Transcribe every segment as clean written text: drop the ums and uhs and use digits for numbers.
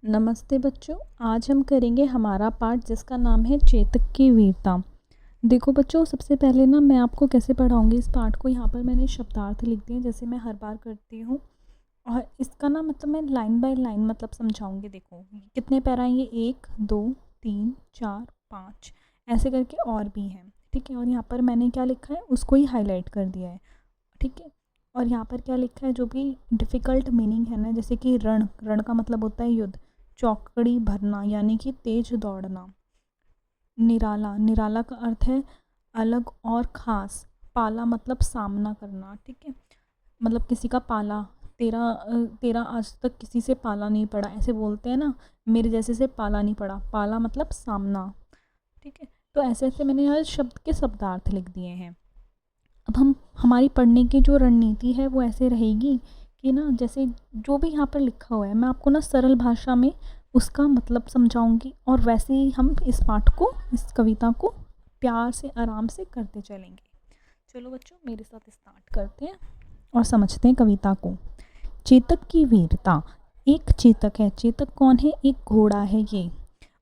नमस्ते बच्चों। आज हम करेंगे हमारा पाठ जिसका नाम है चेतक की वीरता। देखो बच्चों, सबसे पहले ना मैं आपको कैसे पढ़ाऊंगी इस पाठ को। यहाँ पर मैंने शब्दार्थ लिख दिए जैसे मैं हर बार करती हूँ, और इसका ना मतलब मैं लाइन बाय लाइन मतलब समझाऊंगी। देखो कितने पैरा हैं ये, 1 2 3 4 5 ऐसे करके और भी हैं, ठीक है। और यहाँ पर मैंने क्या लिखा है उसको ही हाईलाइट कर दिया है, ठीक है। और यहाँ पर क्या लिखा है, जो भी डिफ़िकल्ट मीनिंग है ना, जैसे कि रण, रण का मतलब होता है युद्ध। चौकड़ी भरना यानी कि तेज दौड़ना। निराला, निराला का अर्थ है अलग और ख़ास। पाला मतलब सामना करना, ठीक है। मतलब किसी का पाला, तेरा तेरा आज तक किसी से पाला नहीं पड़ा, ऐसे बोलते हैं ना, मेरे जैसे से पाला नहीं पड़ा। पाला मतलब सामना, ठीक है। तो ऐसे ऐसे मैंने हर शब्द के शब्दार्थ लिख दिए हैं। अब हम हमारी पढ़ने की जो रणनीति है वो ऐसे रहेगी कि ना, जैसे जो भी यहाँ पर लिखा हुआ है मैं आपको ना सरल भाषा में उसका मतलब समझाऊंगी, और वैसे ही हम इस पाठ को, इस कविता को प्यार से आराम से करते चलेंगे। चलो बच्चों, मेरे साथ स्टार्ट करते हैं और समझते हैं कविता को। चेतक की वीरता। एक चेतक है। चेतक कौन है? एक घोड़ा है ये।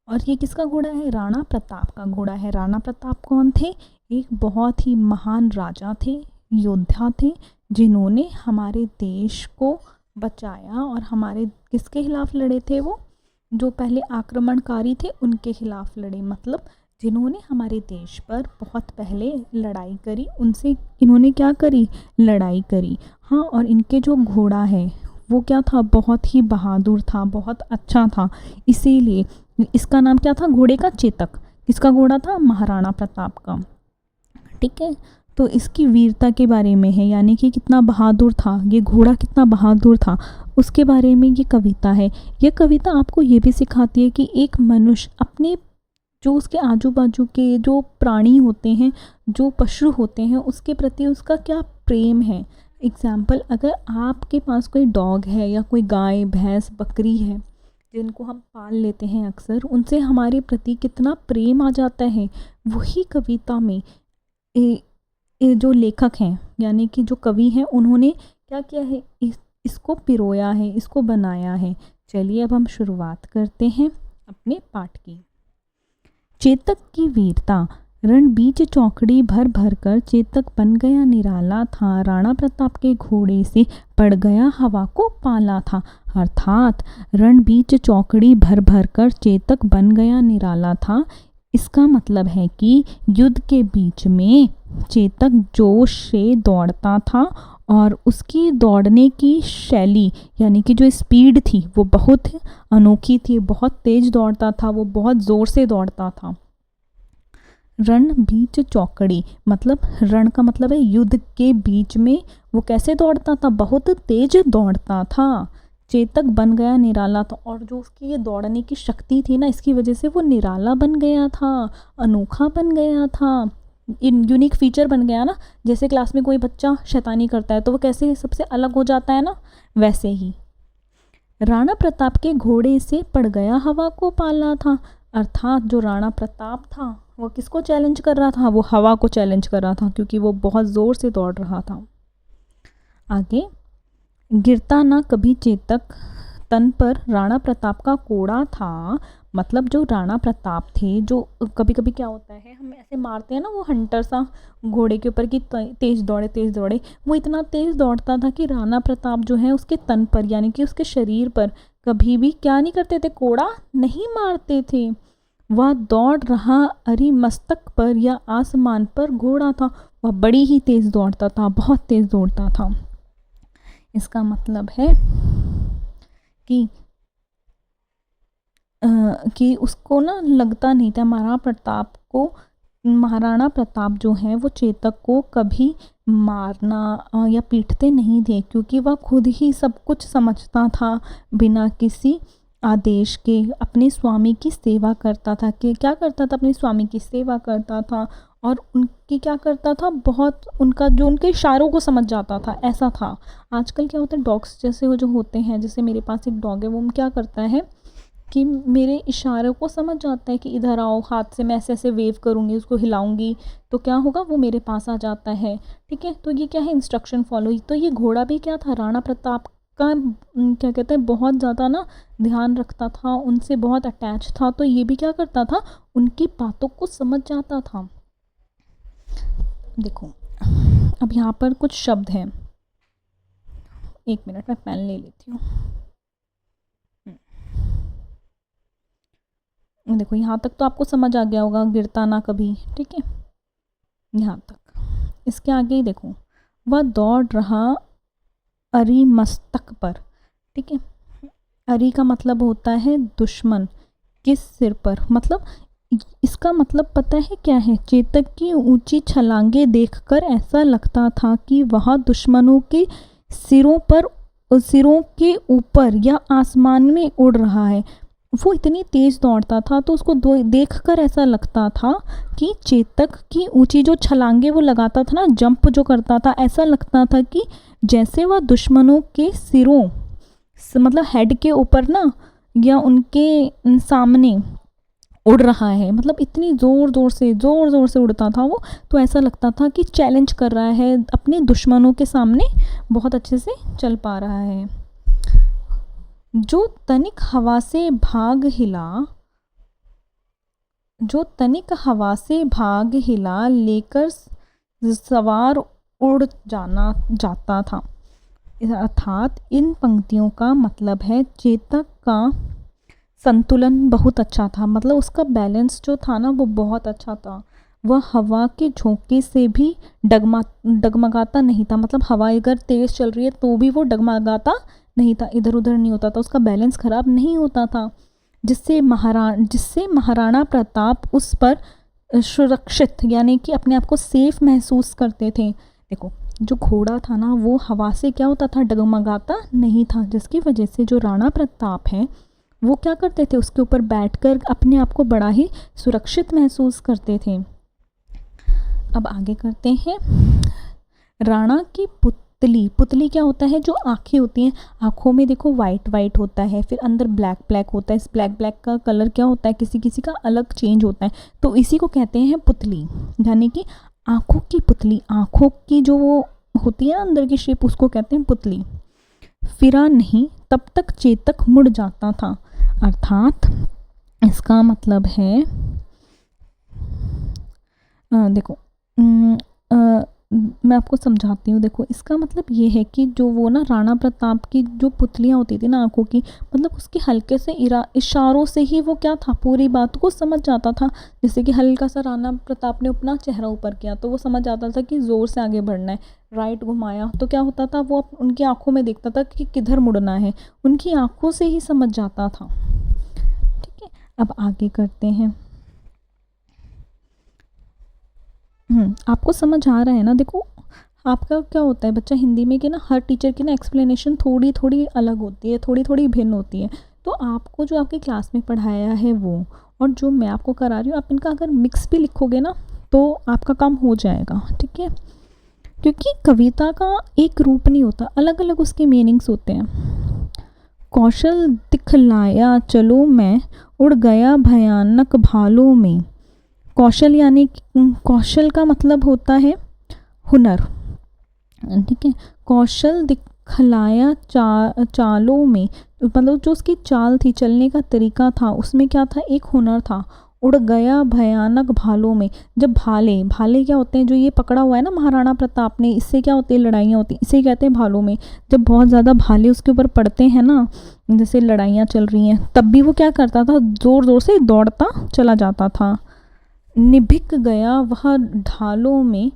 और ये किसका घोड़ा है? राणा प्रताप का घोड़ा है। राणा प्रताप कौन थे? एक बहुत ही महान राजा थे, योद्धा थे, जिन्होंने हमारे देश को बचाया। और हमारे किसके खिलाफ लड़े थे? वो जो पहले आक्रमणकारी थे उनके खिलाफ लड़े। मतलब जिन्होंने हमारे देश पर बहुत पहले लड़ाई करी, उनसे इन्होंने क्या करी? लड़ाई करी। हाँ, और इनके जो घोड़ा है वो क्या था? बहुत ही बहादुर था, बहुत अच्छा था। इसीलिए इसका नाम क्या था? घोड़े का चेतक। किसका घोड़ा था? महाराणा प्रताप का, ठीक है। तो इसकी वीरता के बारे में है, यानी कि कितना बहादुर था ये घोड़ा, कितना बहादुर था, उसके बारे में ये कविता है। ये कविता आपको ये भी सिखाती है कि एक मनुष्य अपने, जो उसके आजू बाजू के जो प्राणी होते हैं, जो पशु होते हैं, उसके प्रति उसका क्या प्रेम है। एग्जाम्पल, अगर आपके पास कोई डॉग है या कोई गाय भैंस बकरी है, जिनको हम पाल लेते हैं अक्सर, उनसे हमारे प्रति कितना प्रेम आ जाता है। वही कविता में जो लेखक हैं, यानी कि जो कवि हैं, उन्होंने क्या किया है? इसको पिरोया है, इसको बनाया है। चलिए अब हम शुरुआत करते हैं अपने पाठ की। चेतक की वीरता। रण बीच चौकड़ी भर भर कर चेतक बन गया निराला था। राणा प्रताप के घोड़े से पड़ गया हवा को पाला था। अर्थात रण बीच चौकड़ी भर भर कर चेतक बन गया निराला था। इसका मतलब है कि युद्ध के बीच में चेतक जोश से दौड़ता था, और उसकी दौड़ने की शैली यानी कि जो स्पीड थी वो बहुत अनोखी थी, बहुत तेज दौड़ता था, वो बहुत ज़ोर से दौड़ता था। रण बीच चौकड़ी, मतलब रण का मतलब है युद्ध के बीच में वो कैसे दौड़ता था? बहुत तेज दौड़ता था। चेतक बन गया निराला था, और जो उसकी ये दौड़ने की शक्ति थी ना, इसकी वजह से वो निराला बन गया था, अनोखा बन गया था, यूनिक फीचर बन गया ना। जैसे क्लास में कोई बच्चा शैतानी करता है तो वो कैसे सबसे अलग हो जाता है ना, वैसे ही। राणा प्रताप के घोड़े से पड़ गया हवा को पाला था। अर्थात जो राणा प्रताप था वो किसको चैलेंज कर रहा था? वो हवा को चैलेंज कर रहा था, क्योंकि वो बहुत ज़ोर से दौड़ रहा था। आगे, गिरता ना कभी चेतक तन पर राणा प्रताप का कोड़ा था। मतलब जो राणा प्रताप थे, जो कभी कभी क्या होता है, हम ऐसे मारते हैं ना वो हंटर सा घोड़े के ऊपर कि तेज दौड़े तेज दौड़े, वो इतना तेज दौड़ता था कि राणा प्रताप जो है उसके तन पर यानी कि उसके शरीर पर कभी भी क्या नहीं करते थे? कोड़ा नहीं मारते थे। वह दौड़ रहा अरि मस्तक पर या आसमान पर घोड़ा था। वह बड़ी ही तेज दौड़ता था, बहुत तेज दौड़ता था। इसका मतलब है कि कि उसको ना लगता नहीं था, महाराणा प्रताप जो हैं वो चेतक को कभी मारना या पीटते नहीं थे, क्योंकि वह खुद ही सब कुछ समझता था। बिना किसी आदेश के अपने स्वामी की सेवा करता था। कि क्या करता था? अपने स्वामी की सेवा करता था, और उनकी क्या करता था? बहुत उनका जो उनके इशारों को समझ जाता था, ऐसा था। आजकल क्या होता है, डॉग्स जैसे वो जो होते हैं, जैसे मेरे पास एक डॉग है, वो क्या करता है कि मेरे इशारों को समझ जाता है कि इधर आओ, हाथ से मैं ऐसे ऐसे वेव करूँगी, उसको हिलाऊंगी तो क्या होगा, वो मेरे पास आ जाता है, ठीक है। तो ये क्या है? Instruction follow. तो ये घोड़ा भी क्या था? राणा प्रताप क्या कहते हैं, बहुत ज़्यादा ना ध्यान रखता था, उनसे बहुत अटैच था, तो ये भी क्या करता था, उनकी बातों को समझ जाता था। देखो अब यहाँ पर कुछ शब्द हैं, 1 मिनट में पेन ले लेती हूँ। देखो यहाँ तक तो आपको समझ आ गया होगा, गिरता ना कभी, ठीक है, यहाँ तक। इसके आगे ही देखो, वह दौड़ रहा अरी मस्तक पर, ठीक है। अरी का मतलब होता है दुश्मन, किस सिर पर, मतलब इसका मतलब पता है क्या है, चेतक की ऊंची छलांगें देखकर ऐसा लगता था कि वह दुश्मनों के सिरों के ऊपर या आसमान में उड़ रहा है। वो इतनी तेज़ दौड़ता था तो उसको देखकर ऐसा लगता था कि चेतक की ऊंची जो छलांगे वो लगाता था ना, जंप जो करता था, ऐसा लगता था कि जैसे वह दुश्मनों के सिरों मतलब हेड के ऊपर ना या उनके सामने उड़ रहा है। मतलब इतनी ज़ोर ज़ोर से उड़ता था वो, तो ऐसा लगता था कि चैलेंज कर रहा है, अपने दुश्मनों के सामने बहुत अच्छे से चल पा रहा है। जो तनिक हवा से भाग हिला लेकर सवार उड़ जाता था। अर्थात इन पंक्तियों का मतलब है चेतक का संतुलन बहुत अच्छा था, मतलब उसका बैलेंस जो था ना वो बहुत अच्छा था। वह हवा के झोंके से भी डगमगाता नहीं था, मतलब हवा अगर तेज़ चल रही है तो भी वो डगमगाता नहीं था, इधर उधर नहीं होता था, उसका बैलेंस ख़राब नहीं होता था, जिससे महाराणा प्रताप उस पर सुरक्षित यानी कि अपने आप को सेफ महसूस करते थे। देखो जो घोड़ा था ना वो हवा से क्या होता था, डगमगाता नहीं था, जिसकी वजह से जो राणा प्रताप हैं वो क्या करते थे, उसके ऊपर बैठकर अपने आप को बड़ा ही सुरक्षित महसूस करते थे। अब आगे करते हैं, राणा की पुतली क्या होता है, जो आँखें होती हैं, आँखों में देखो वाइट होता है, फिर अंदर ब्लैक होता है। इस ब्लैक का कलर क्या होता है, किसी का अलग चेंज होता है, तो इसी को कहते हैं पुतली, यानी कि आँखों की पुतली। आँखों की जो वो होती है अंदर की शेप, उसको कहते हैं पुतली। फिरा नहीं तब तक चेतक मुड़ जाता था, अर्थात इसका मतलब है देखो मैं आपको समझाती हूँ। देखो इसका मतलब ये है कि जो वो ना राणा प्रताप की जो पुतलियाँ होती थी ना आँखों की, मतलब उसके हल्के से इशारों से ही वो क्या था, पूरी बात को समझ जाता था। जैसे कि हल्का सा राणा प्रताप ने अपना चेहरा ऊपर किया तो वो समझ जाता था कि ज़ोर से आगे बढ़ना है, राइट घुमाया तो क्या होता था, वो उनकी आँखों में देखता था कि किधर मुड़ना है, उनकी आँखों से ही समझ जाता था। ठीक है, अब आगे करते हैं। आपको समझ आ रहा है ना। देखो आपका क्या होता है, बच्चा हिंदी में कि ना हर टीचर की ना एक्सप्लेनेशन थोड़ी अलग होती है, थोड़ी भिन्न होती है। तो आपको जो आपकी क्लास में पढ़ाया है वो और जो मैं आपको करा रही हूँ, आप इनका अगर मिक्स भी लिखोगे ना तो आपका काम हो जाएगा। ठीक है, क्योंकि कविता का एक रूप नहीं होता, अलग अलग उसके मीनिंग्स होते हैं। कौशल दिखलाया चलो मैं, उड़ गया भयानक भालों में। कौशल यानी कौशल का मतलब होता है हुनर। ठीक है, कौशल दिखलाया चालों में, मतलब जो उसकी चाल थी, चलने का तरीका था, उसमें क्या था, एक हुनर था। उड़ गया भयानक भालों में, जब भाले क्या होते हैं, जो ये पकड़ा हुआ है ना महाराणा प्रताप ने, इससे क्या होती है, लड़ाइयाँ होती हैं, इसे कहते हैं भालों में। जब बहुत ज़्यादा भाले उसके ऊपर पड़ते हैं ना, जैसे लड़ाइयाँ चल रही हैं, तब भी वो क्या करता था, ज़ोर से दौड़ता चला जाता था। निभिक गया वह ढालों में,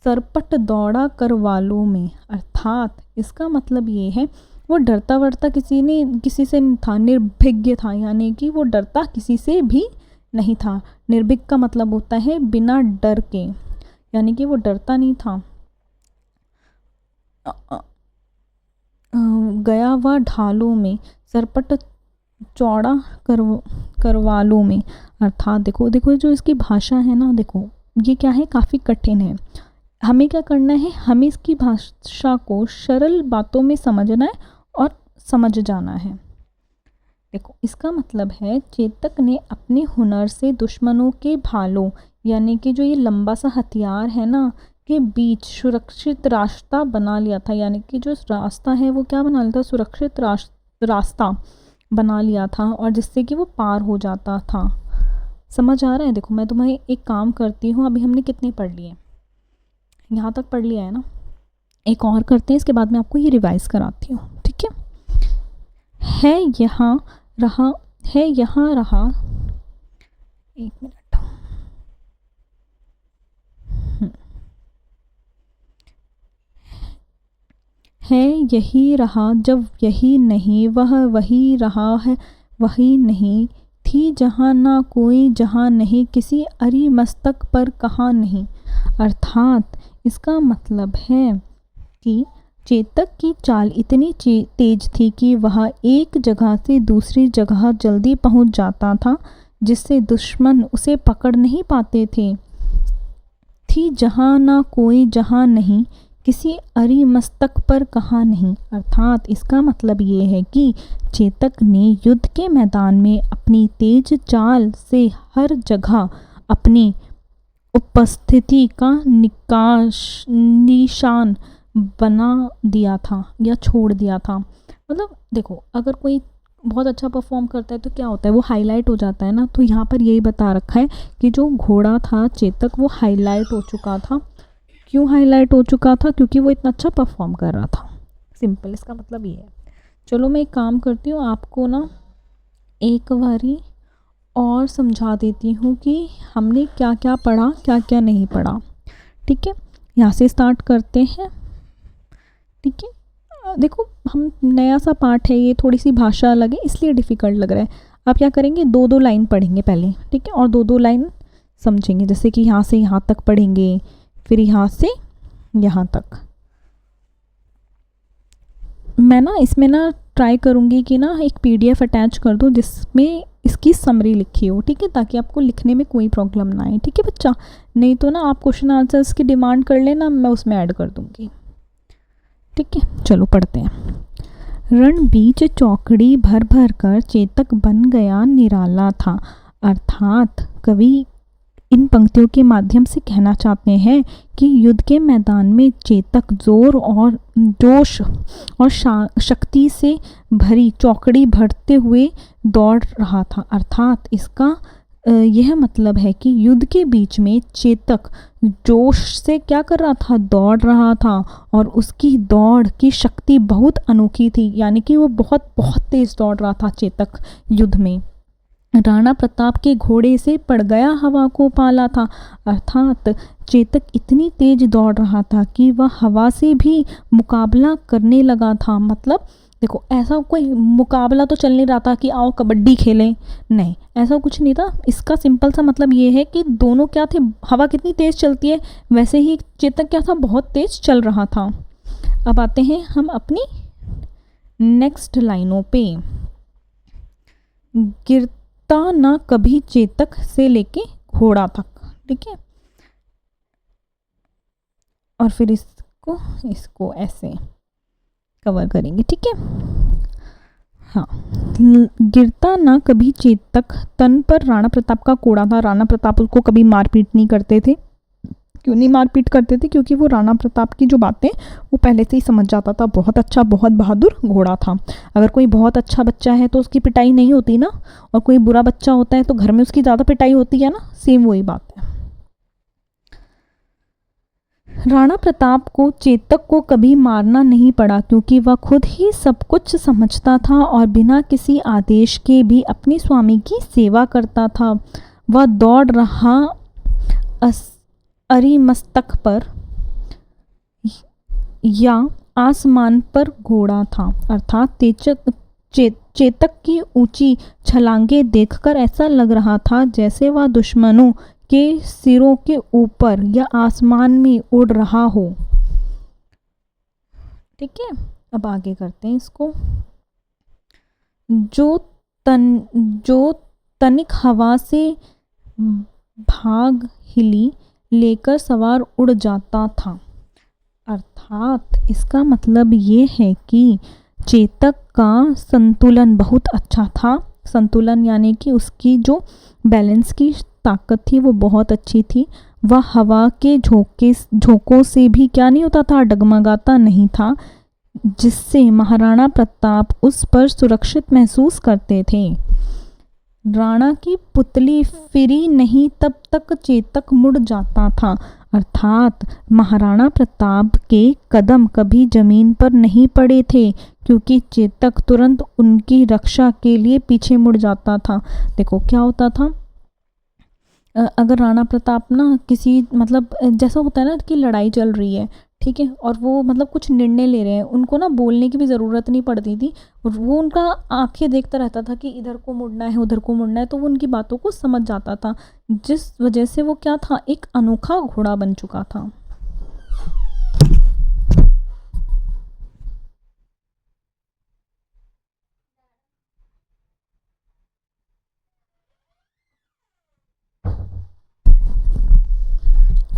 सरपट दौड़ा करवालों में। अर्थात इसका मतलब ये है, वो डरता वरता किसी से नहीं था, निर्भीक था, यानी कि वो डरता किसी से भी नहीं था। निर्भीक का मतलब होता है बिना डर के, यानी कि वो डरता नहीं था। गया वह ढालों में, सरपट चौड़ा करवालों में। अर्थात देखो जो इसकी भाषा है ना, देखो ये क्या है, काफ़ी कठिन है। हमें क्या करना है, हमें इसकी भाषा को सरल बातों में समझना है और समझ जाना है। देखो इसका मतलब है, चेतक ने अपने हुनर से दुश्मनों के भालों, यानी कि जो ये लंबा सा हथियार है ना, के बीच सुरक्षित रास्ता बना लिया था, यानी कि जो रास्ता है वो क्या बना लिया था, सुरक्षित रास्ता बना लिया था, और जिससे कि वो पार हो जाता था। समझ आ रहा है? देखो मैं तुम्हें एक काम करती हूँ, अभी हमने कितने पढ़ लिए, यहाँ तक पढ़ लिया है ना, एक और करते हैं, इसके बाद मैं आपको ये रिवाइज कराती हूँ, ठीक है यहाँ रहा, है यहाँ रहा, एक मिनट, है यही रहा जब यही नहीं, वह वही रहा है वही नहीं, थी जहाँ ना कोई जहाँ नहीं, किसी अरी मस्तक पर कहाँ नहीं। अर्थात इसका मतलब है कि चेतक की चाल इतनी तेज थी कि वह एक जगह से दूसरी जगह जल्दी पहुंच जाता था, जिससे दुश्मन उसे पकड़ नहीं पाते थे। थी जहाँ ना कोई जहाँ नहीं, किसी अरी मस्तक पर कहाँ नहीं। अर्थात इसका मतलब ये है कि चेतक ने युद्ध के मैदान में अपनी तेज चाल से हर जगह अपनी उपस्थिति का निशान बना दिया था या छोड़ दिया था। मतलब देखो, अगर कोई बहुत अच्छा परफॉर्म करता है तो क्या होता है, वो हाईलाइट हो जाता है ना। तो यहाँ पर यही बता रखा है कि जो घोड़ा था चेतक, वो हाईलाइट हो चुका था। क्यों हाईलाइट हो चुका था? क्योंकि वो इतना अच्छा परफॉर्म कर रहा था। सिंपल, इसका मतलब ये है। चलो मैं एक काम करती हूँ, आपको ना एक बारी और समझा देती हूँ कि हमने क्या क्या पढ़ा, क्या क्या नहीं पढ़ा। ठीक है, यहाँ से स्टार्ट करते हैं। ठीक है, देखो हम नया सा पार्ट है, ये थोड़ी सी भाषा अलग है इसलिए डिफ़िकल्ट लग रहा है। आप क्या करेंगे, दो दो लाइन पढ़ेंगे पहले, ठीक है, और दो दो लाइन समझेंगे। जैसे कि यहाँ से यहाँ तक पढ़ेंगे, फिर यहाँ से यहाँ तक। मैं ना इसमें ना ट्राई करूँगी कि ना एक PDF अटैच कर दूँ जिसमें इसकी समरी लिखी हो, ठीक है, ताकि आपको लिखने में कोई प्रॉब्लम ना आए। ठीक है बच्चा, नहीं तो ना आप क्वेश्चन आंसर्स की डिमांड कर लेना, मैं उसमें ऐड कर दूँगी। ठीक है, चलो पढ़ते हैं। रण बीच चौकड़ी भर भर कर चेतक बन गया निराला था। अर्थात कवि इन पंक्तियों के माध्यम से कहना चाहते हैं कि युद्ध के मैदान में चेतक जोर और जोश और शक्ति से भरी चौकड़ी भरते हुए दौड़ रहा था। अर्थात इसका यह मतलब है कि युद्ध के बीच में चेतक जोश से क्या कर रहा था, दौड़ रहा था, और उसकी दौड़ की शक्ति बहुत अनोखी थी, यानी कि वो बहुत बहुत तेज दौड़ रहा था चेतक युद्ध में। राणा प्रताप के घोड़े से पड़ गया हवा को पाला था। अर्थात चेतक इतनी तेज दौड़ रहा था कि वह हवा से भी मुकाबला करने लगा था। मतलब देखो, ऐसा कोई मुकाबला तो चल नहीं रहा था कि आओ कबड्डी खेलें, नहीं, ऐसा कुछ नहीं था। इसका सिंपल सा मतलब ये है कि दोनों क्या थे, हवा कितनी तेज़ चलती है वैसे ही चेतक क्या था, बहुत तेज़ चल रहा था। अब आते हैं हम अपनी नेक्स्ट लाइनों पे। गिरता ना कभी चेतक से लेके घोड़ा तक, ठीक है, और फिर इसको ऐसे कवर करेंगे, ठीक है। हाँ, गिरता ना कभी चेतक तन पर राणा प्रताप का कोड़ा था। राणा प्रताप उसको कभी मारपीट नहीं करते थे। क्यों नहीं मारपीट करते थे? क्योंकि वो राणा प्रताप की जो बातें वो पहले से ही समझ जाता था। बहुत अच्छा, बहुत बहादुर घोड़ा था। अगर कोई बहुत अच्छा बच्चा है तो उसकी पिटाई नहीं होती ना, और कोई बुरा बच्चा होता है तो घर में उसकी ज़्यादा पिटाई होती है ना, सेम वही बात है। राणा प्रताप को चेतक को कभी मारना नहीं पड़ा, क्योंकि वह खुद ही सब कुछ समझता था और बिना किसी आदेश के भी अपने स्वामी की सेवा करता था। वह दौड़ रहा अरिमस्तक पर या आसमान पर घोड़ा था। अर्थात चेतक की ऊंची छलांगें देखकर ऐसा लग रहा था जैसे वह दुश्मनों के सिरों के ऊपर या आसमान में उड़ रहा हो। ठीक है, अब आगे करते हैं इसको। जो तनिक हवा से भाग हिली लेकर सवार उड़ जाता था। अर्थात इसका मतलब ये है कि चेतक का संतुलन बहुत अच्छा था। संतुलन यानी कि उसकी जो बैलेंस की ताकत थी वो बहुत अच्छी थी। वह हवा के झोंकों से भी क्या नहीं होता था, डगमगाता नहीं था, जिससे महाराणा प्रताप उस पर सुरक्षित महसूस करते थे। राणा की पुतली फिरी नहीं तब तक चेतक मुड़ जाता था, अर्थात महाराणा प्रताप के कदम कभी जमीन पर नहीं पड़े थे, क्योंकि चेतक तुरंत उनकी रक्षा के लिए पीछे मुड़ जाता था। देखो क्या होता था, अगर राणा प्रताप ना किसी मतलब जैसा होता है ना कि लड़ाई चल रही है, ठीक है, और वो मतलब कुछ निर्णय ले रहे हैं, उनको ना बोलने की भी ज़रूरत नहीं पड़ती थी, वो उनका आंखें देखता रहता था कि इधर को मुड़ना है उधर को मुड़ना है, तो वो उनकी बातों को समझ जाता था, जिस वजह से वो क्या था, एक अनोखा घोड़ा बन चुका था।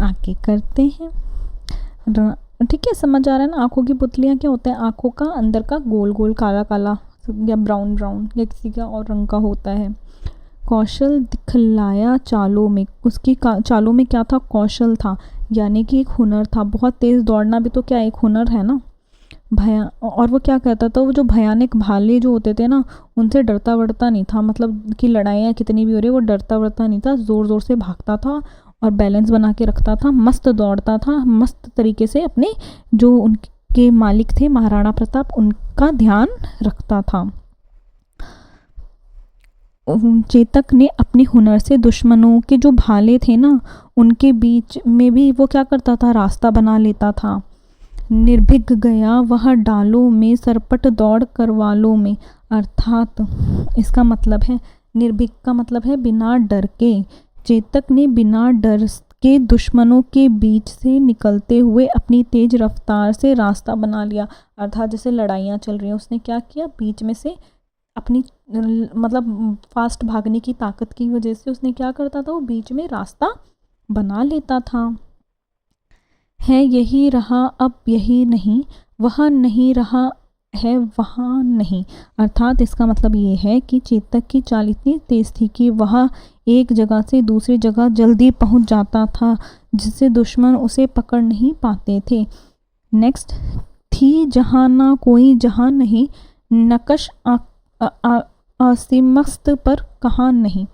आगे करते हैं। ठीक है, समझ आ रहा है ना। आंखों की पुतलियाँ क्या होता है, आंखों का अंदर का गोल गोल काला काला या ब्राउन ब्राउन या किसी का और रंग का होता है। कौशल दिखलाया चालों में, उसकी चालों में क्या था, कौशल था, यानी कि एक हुनर था। बहुत तेज़ दौड़ना भी तो क्या एक हुनर है ना। और वो क्या कहता था, वो जो भयानक भाले जो होते थे ना, उनसे डरता वरता नहीं था, मतलब कि लड़ाइयाँ कितनी भी हो रही है वो डरता वरता नहीं था, ज़ोर ज़ोर से भागता था और बैलेंस बना के रखता था, मस्त दौड़ता था, मस्त तरीके से अपने जो उनके मालिक थे महाराणा प्रताप, उनका ध्यान रखता था। चेतक ने अपने हुनर से दुश्मनों के जो भाले थे ना, उनके बीच में भी वो क्या करता था, रास्ता बना लेता था। निर्भीक गया वह डालों में, सरपट दौड़ करवालों में, अर्थात इसका मतलब है, निर्भीक का मतलब है बिना डर के। चेतक ने बिना डर के दुश्मनों के बीच से निकलते हुए अपनी तेज रफ्तार से रास्ता बना लिया, अर्थात जैसे लड़ाइयाँ चल रही हैं, उसने क्या किया, बीच में से अपनी मतलब फास्ट भागने की ताकत की वजह से उसने क्या करता था, वो बीच में रास्ता बना लेता था। है यही रहा अब यही नहीं, वह नहीं रहा है वहाँ नहीं, अर्थात इसका मतलब ये है कि चेतक की चाल इतनी तेज़ थी कि वह एक जगह से दूसरी जगह जल्दी पहुँच जाता था, जिससे दुश्मन उसे पकड़ नहीं पाते थे। नेक्स्ट, थी जहाँ ना कोई जहाँ नहीं, नकश असीमस्त पर कहाँ नहीं,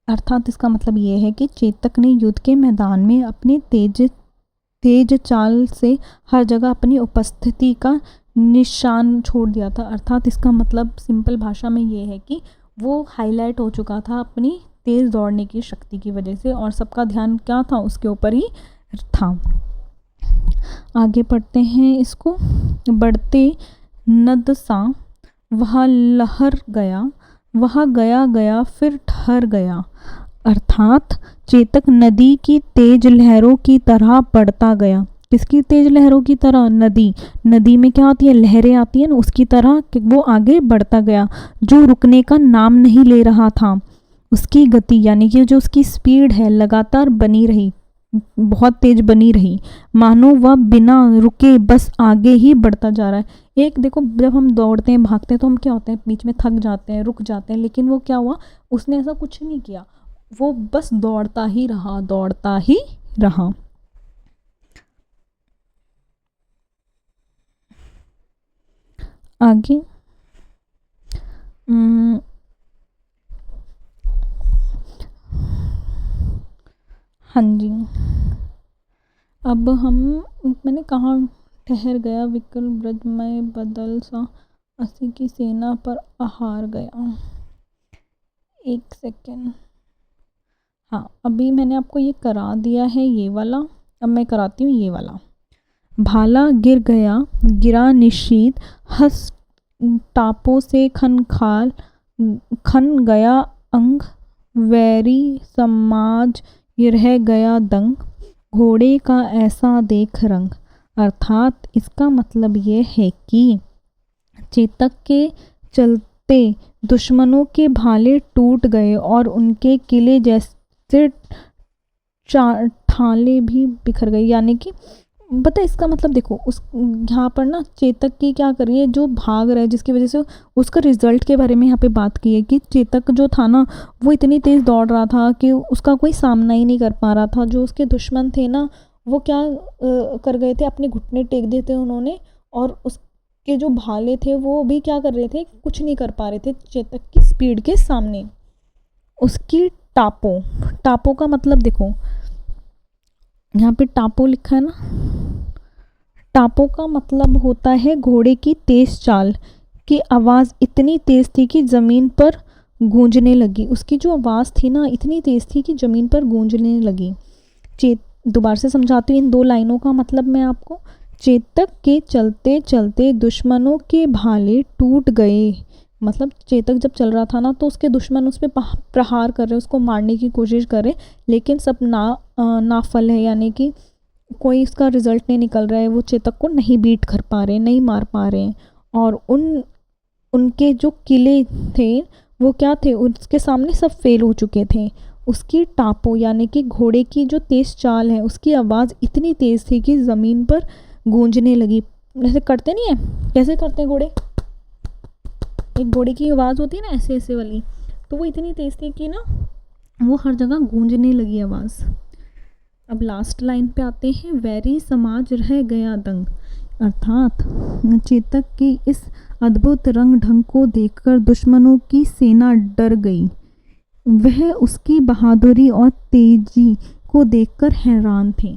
अर्थात इसका मतलब ये है कि चेतक ने युद्ध के मैदान में अपने तेज चाल से हर जगह अपनी उपस्थिति का निशान छोड़ दिया था, अर्थात इसका मतलब सिंपल भाषा में ये है कि वो हाईलाइट हो चुका था अपनी तेज़ दौड़ने की शक्ति की वजह से, और सबका ध्यान क्या था, उसके ऊपर ही था। आगे पढ़ते हैं इसको। बढ़ते नद सा वह लहर गया, वह गया गया फिर ठहर गया, अर्थात चेतक नदी की तेज लहरों की तरह बढ़ता गया। किसकी तेज लहरों की तरह, नदी में क्या आती है, लहरें आती हैं ना, उसकी तरह वो आगे बढ़ता गया, जो रुकने का नाम नहीं ले रहा था। उसकी गति यानी कि जो उसकी स्पीड है लगातार बनी रही, बहुत तेज बनी रही, मानो वह बिना रुके बस आगे ही बढ़ता जा रहा है। एक देखो, जब हम दौड़ते हैं भागते हैं तो हम क्या होते हैं, बीच में थक जाते हैं, रुक जाते हैं, लेकिन वो क्या हुआ, उसने ऐसा कुछ नहीं किया, वो बस दौड़ता ही रहा, दौड़ता ही रहा। आगे हाँ जी, अब मैंने कहा, ठहर गया विकल ब्रज में बदल सा, अस्सी की सेना पर आहार गया। एक सेकेंड, हाँ, अभी मैंने आपको ये करा दिया है ये वाला, अब मैं कराती हूँ ये वाला। भाला गिर गया, गिरा निशीत, हंस टापों से खन गया अंग, वैरी समाज ये रह गया दंग, घोड़े का ऐसा देख रंग, अर्थात इसका मतलब ये है कि चेतक के चलते दुश्मनों के भाले टूट गए और उनके किले जैसे ठाले भी बिखर गए, यानी कि पता है इसका मतलब देखो, उस यहाँ पर ना चेतक की क्या कर रही है, जो भाग रहा है जिसकी वजह से उसका रिजल्ट के बारे में यहाँ पे बात की है कि चेतक जो था ना वो इतनी तेज़ दौड़ रहा था कि उसका कोई सामना ही नहीं कर पा रहा था। जो उसके दुश्मन थे ना वो क्या कर गए थे, अपने घुटने टेक दिए थे उन्होंने, और उसके जो भाले थे वो भी क्या कर रहे थे, कुछ नहीं कर पा रहे थे चेतक की स्पीड के सामने। उसकी टापो, टापो का मतलब देखो यहाँ पे टापो लिखा है ना, टापो का मतलब होता है घोड़े की तेज चाल की आवाज़ इतनी तेज़ थी कि ज़मीन पर गूंजने लगी। उसकी जो आवाज़ थी ना इतनी तेज़ थी कि ज़मीन पर गूंजने लगी। दोबारा से समझाती हूँ इन दो लाइनों का मतलब मैं आपको। चेतक के चलते चलते दुश्मनों के भाले टूट गए। मतलब चेतक जब चल रहा था ना तो उसके दुश्मन उस पर प्रहार कर रहे, उसको मारने की कोशिश कर रहे, लेकिन सब नाफल है, यानी कि कोई इसका रिज़ल्ट नहीं निकल रहा है। वो चेतक को नहीं बीट कर पा रहे, नहीं मार पा रहे हैं। और उनके जो किले थे वो क्या थे, उसके सामने सब फेल हो चुके थे। उसकी टापो यानी कि घोड़े की जो तेज़ चाल है उसकी आवाज़ इतनी तेज़ थी कि ज़मीन पर गूंजने लगी। जैसे करते नहीं है, कैसे करते हैं घोड़े, एक घोड़े की आवाज़ होती है ना ऐसे ऐसे वाली, तो वो इतनी तेज़ थी कि ना वो हर जगह गूंजने लगी आवाज़। अब लास्ट लाइन पे आते हैं, वैरी समाज रह गया दंग। अर्थात चेतक के इस अद्भुत रंग ढंग को देखकर दुश्मनों की सेना डर गई। वह उसकी बहादुरी और तेजी को देखकर हैरान थे।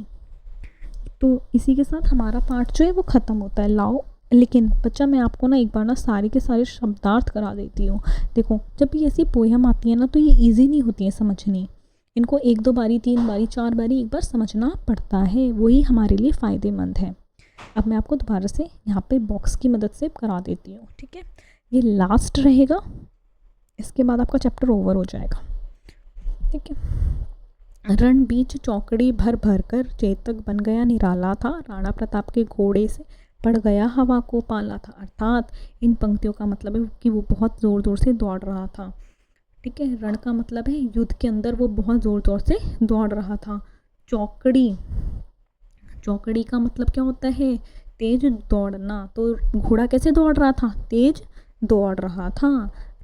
तो इसी के साथ हमारा पार्ट जो है वो ख़त्म होता है। लाओ, लेकिन बच्चा मैं आपको ना एक बार ना सारे के सारे शब्दार्थ करा देती हूँ। देखो जब भी ऐसी पोयम आती है ना तो ये ईजी नहीं होती है समझनी, इनको 1-2 बारी 3 बारी 4 बारी एक बार समझना पड़ता है, वही हमारे लिए फ़ायदेमंद है। अब मैं आपको दोबारा से यहाँ पे बॉक्स की मदद से करा देती हूँ, ठीक है। ये लास्ट रहेगा, इसके बाद आपका चैप्टर ओवर हो जाएगा, ठीक है। रण बीच चौकड़ी भर भर कर चेतक बन गया निराला था, राणा प्रताप के घोड़े से पड़ गया हवा को पाला था। अर्थात इन पंक्तियों का मतलब है कि वो बहुत ज़ोर ज़ोर से दौड़ रहा था, ठीक है। रण का मतलब है युद्ध के अंदर वो बहुत ज़ोर ज़ोर से दौड़ रहा था। चौकड़ी, चौकड़ी का मतलब क्या होता है, तेज दौड़ना। तो घोड़ा कैसे दौड़ रहा था, तेज दौड़ रहा था।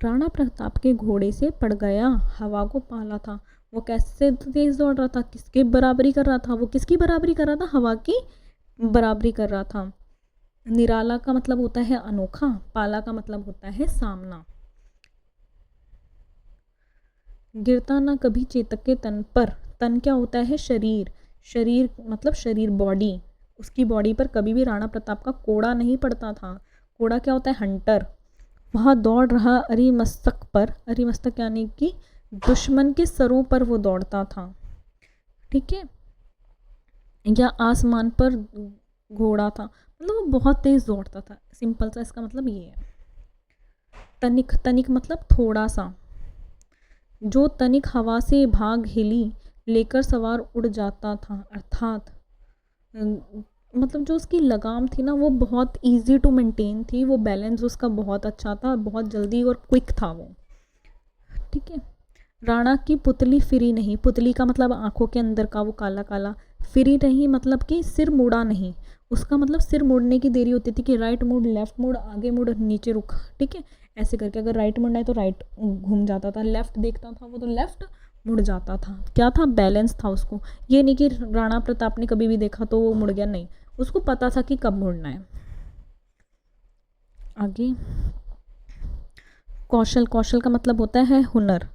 राणा प्रताप के घोड़े से पड़ गया, हवा को पाला था। वो कैसे तेज दौड़ रहा था, किसके बराबरी कर रहा था, वो किसकी बराबरी कर रहा था, हवा की बराबरी कर रहा था। निराला का मतलब होता है अनोखा, पाला का मतलब होता है सामना। गिरता ना कभी चेतक के तन पर, तन क्या होता है, शरीर, शरीर मतलब शरीर बॉडी, उसकी बॉडी पर कभी भी राणा प्रताप का कोड़ा नहीं पड़ता था। कोड़ा क्या होता है, हंटर। वह दौड़ रहा अरिमस्तक पर, अरिमस्तक यानी कि दुश्मन के सरों पर वो दौड़ता था, ठीक है। या आसमान पर घोड़ा था, मतलब वो बहुत तेज दौड़ता था, सिंपल सा इसका मतलब ये है। तनिक, तनिक मतलब थोड़ा सा, जो तनिक हवा से भाग हिली लेकर सवार उड़ जाता था। अर्थात मतलब जो उसकी लगाम थी ना वो बहुत इजी टू मेंटेन थी, वो बैलेंस उसका बहुत अच्छा था, बहुत जल्दी और क्विक था वो, ठीक है। राणा की पुतली फिरी नहीं, पुतली का मतलब आंखों के अंदर का वो काला काला, फिरी नहीं मतलब कि सिर मुड़ा नहीं। उसका मतलब सिर मुड़ने की देरी होती थी कि राइट मुड़, लेफ्ट मुड़, आगे मुड़, नीचे रुक, ठीक है, ऐसे करके। अगर राइट मुड़ना है तो राइट घूम जाता था, लेफ्ट देखता था वो तो लेफ्ट मुड़ जाता था। क्या था, बैलेंस था उसको। ये नहीं कि राणा प्रताप ने कभी भी देखा तो वो मुड़ गया, नहीं, उसको पता था कि कब मुड़ना है। आगे कौशल, कौशल का मतलब होता है हुनर।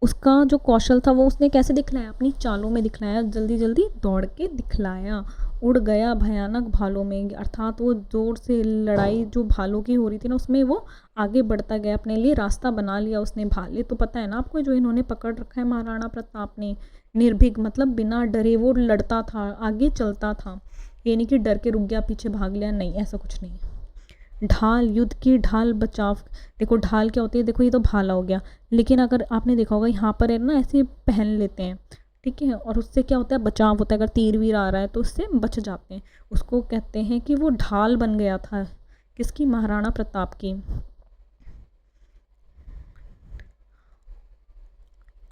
उसका जो कौशल था वो उसने कैसे दिखलाया, अपनी चालों में दिखलाया, जल्दी जल्दी दौड़ के दिखलाया। उड़ गया भयानक भालों में, अर्थात वो ज़ोर से लड़ाई जो भालों की हो रही थी ना उसमें वो आगे बढ़ता गया, अपने लिए रास्ता बना लिया उसने। भाले तो पता है ना आपको जो इन्होंने पकड़ रखा है महाराणा प्रताप ने। निर्भीक मतलब बिना डरे वो लड़ता था, आगे चलता था, ये नहीं कि डर के रुक गया, पीछे भाग लिया, नहीं, ऐसा कुछ नहीं। ढाल, युद्ध की ढाल, बचाव। देखो ढाल क्या होती है, देखो ये तो भाला हो गया, लेकिन अगर आपने देखा होगा यहाँ पर है ना ऐसे पहन लेते हैं, ठीक है, और उससे क्या होता है, बचाव होता है। अगर तीर वीर आ रहा है तो उससे बच जाते हैं। उसको कहते हैं कि वो ढाल बन गया था, किसकी, महाराणा प्रताप की।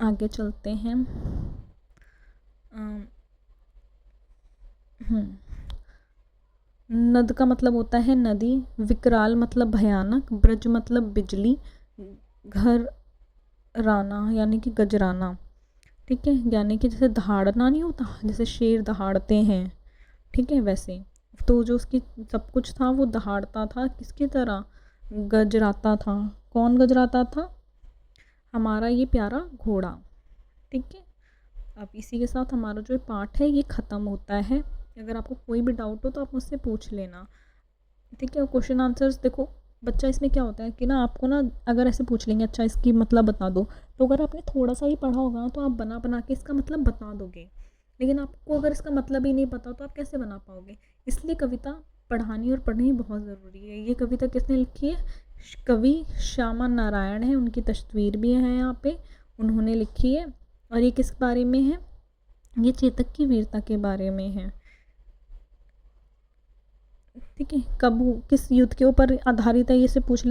आगे चलते हैं। नद का मतलब होता है नदी, विकराल मतलब भयानक, ब्रज मतलब बिजली, घर राना यानी कि गजराना। ठीक है, यानी कि जैसे दहाड़ना नहीं होता, जैसे शेर दहाड़ते हैं, ठीक है, वैसे। तो जो उसकी सब कुछ था वो दहाड़ता था, किसकी तरह, गजराता था। कौन गजराता था, हमारा ये प्यारा घोड़ा। ठीक है, अब इसी के साथ हमारा जो पाठ है ये ख़त्म होता है। अगर आपको कोई भी डाउट हो तो आप मुझसे पूछ लेना। ठीक है, क्वेश्चन आंसर्स देखो बच्चा, इसमें क्या होता है कि ना आपको ना अगर ऐसे पूछ लेंगे अच्छा इसकी मतलब बता दो, तो अगर आपने थोड़ा सा ही पढ़ा होगा ना तो आप बना बना के इसका मतलब बता दोगे, लेकिन आपको अगर इसका मतलब ही नहीं पता तो आप कैसे बना पाओगे। इसलिए कविता पढ़ानी और पढ़नी बहुत ज़रूरी है। ये कविता किसने लिखी है, कवि श्यामा नारायण है, उनकी तस्वीर भी है यहाँ पे, उन्होंने लिखी है। और ये किस बारे में है, ये चेतक की वीरता के बारे में है। ठीक है, कब किस युद्ध के ऊपर आधारित है ये से पूछ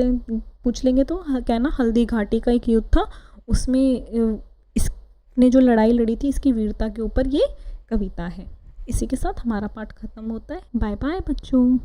लेंगे तो क्या ना, हल्दी घाटी का एक युद्ध था, उसमें इसने जो लड़ाई लड़ी थी इसकी वीरता के ऊपर ये कविता है। इसी के साथ हमारा पाठ खत्म होता है। बाय बाय बच्चों।